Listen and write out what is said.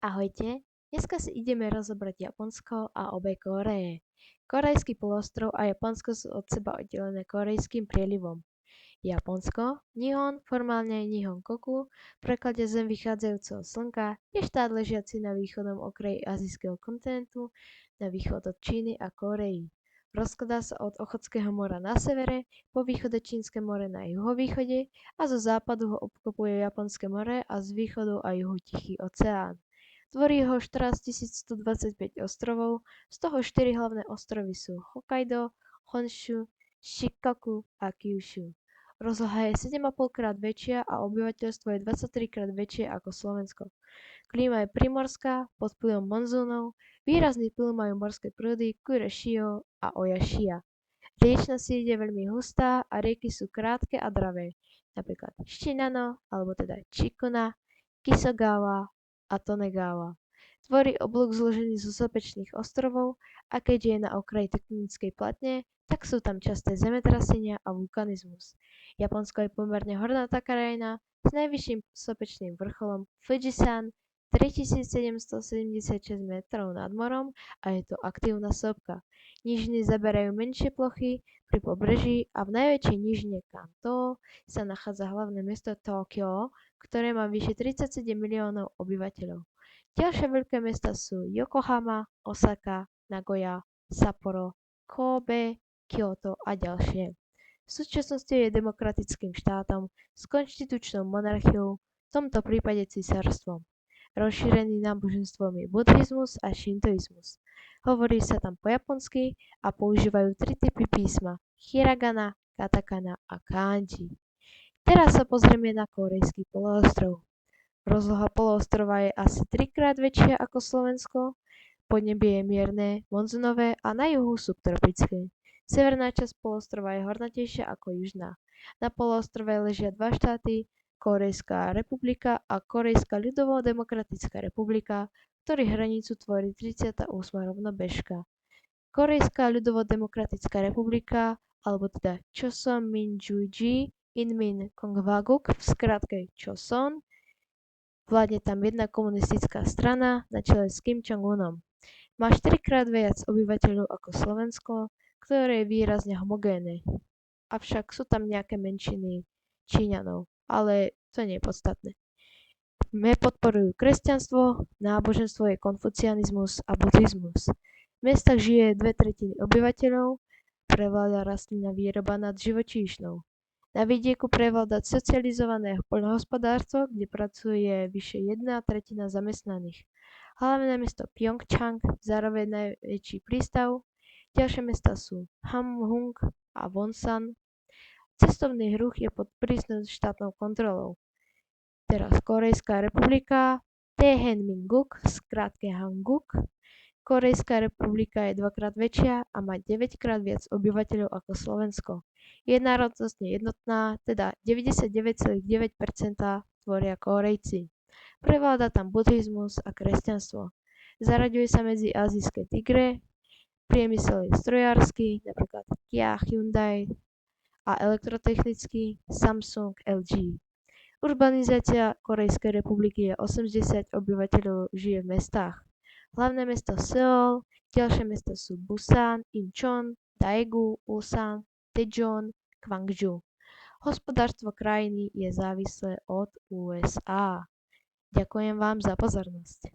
Ahojte, dneska si ideme rozobrať Japonsko a obe Kóreje. Korejský polostrov a Japonsko sú od seba oddelené Korejským prielivom. Japonsko, Nihon, formálne Nihonkoku, v preklade Zem vychádzajúceho slnka, je štát ležiaci na východnom okraji azijského kontinentu, na východ od Číny a Kórei. Rozkladá sa od Ochotského mora na severe, po východe Čínske more na juhovýchode a zo západu ho obklopuje Japonské more a z východu a juhu Tichý oceán. Tvorí ho 14 125 ostrovov, z toho 4 hlavné ostrovy sú Hokkaido, Honshu, Shikoku a Kyushu. Rozloha je 7,5 krát väčšia a obyvateľstvo je 23 krát väčšie ako Slovensko. Klíma je primorská, pod vplyvom monzónov, výrazný vplyv majú morské prúdy Kurešio a Ojašia. Riečna sieť je veľmi hustá a rieky sú krátke a dravé, napríklad Shinano, alebo teda Chikuna, Kisogawa a Tonegawa. Tvorí oblúk zložený zo sopečných ostrovov a keďže je na okraji tektonickej platne, tak sú tam časté zemetrasenia a vulkanizmus. Japonsko je pomerne hornatá krajina s najvyšším sopečným vrcholom Fujisan 3776 metrov nad morom a je to aktívna sopka. Nížiny zaberajú menšie plochy pri pobreží a v najväčšej nížine Kanto sa nachádza hlavné mesto Tokio, ktoré má vyše 37 miliónov obyvateľov. Ďalšie veľké mesta sú Yokohama, Osaka, Nagoya, Sapporo, Kobe, Kyoto a ďalšie. V súčasnosti je demokratickým štátom s konštitučnou monarchiou, v tomto prípade císarstvom. Rozšírený náboženstvom je buddhizmus a šintoizmus. Hovorí sa tam po japonsky a používajú 3 typy písma: hiragana, katakana a kanji. Teraz sa pozrieme na Kórejský poloostrov. Rozloha poloostrova je asi 3 krát väčšia ako Slovensko, podnebie je mierne, monzunové a na juhu subtropické. Severná časť poloostrova je hornatejšia ako južná. Na poloostrove ležia dva štáty, Kórejská republika a Kórejská ľudovo-demokratická republika, ktorých hranicu tvorí 38. rovnobežka. Kórejská ľudovo-demokratická republika, alebo teda Choson-Minjuji Inmin-Konghwaguk, v skratke Choson, vládne tam jedna komunistická strana na čele s Kim Jong-unom. Má 4 krát viac obyvateľov ako Slovensko, ktoré je výrazne homogénne. Avšak sú tam nejaké menšiny Číňanov, ale to nie je podstatné. Podporujú kresťanstvo, náboženstvo je konfucianizmus a buddhizmus. V mestách žije 2/3 obyvateľov, prevláda rastlinná výroba nad živočíšnou. Na vidieku prevláda socializované poľnohospodárstvo, kde pracuje vyše 1/3 zamestnaných. Hlavné mesto Pjongčang, zároveň najväčší prístav. Ďalšie mestá sú Hamhung a Wonsan. Cestovný ruch je pod prísnou štátnou kontrolou. Teraz Kórejská republika, Taeheonmingguk, v skratke Hanguk. Kórejská republika je 2-krát väčšia a má 9-krát viac obyvateľov ako Slovensko. Je národnostne jednotná, teda 99,9% tvoria Kórejci. Prevláda tam buddhizmus a kresťanstvo. Zaraďuje sa medzi azijské tigre, priemysel je strojársky, napríklad Kia, Hyundai a elektrotechnický Samsung, LG. Urbanizácia Kórejskej republiky je 80 obyvateľov žije v mestách. Hlavné mesto Seoul, ďalšie mesta sú Busan, Incheon, Daegu, Ulsan, Daejeon, Gwangju. Hospodárstvo krajiny je závislé od USA. Ďakujem vám za pozornosť.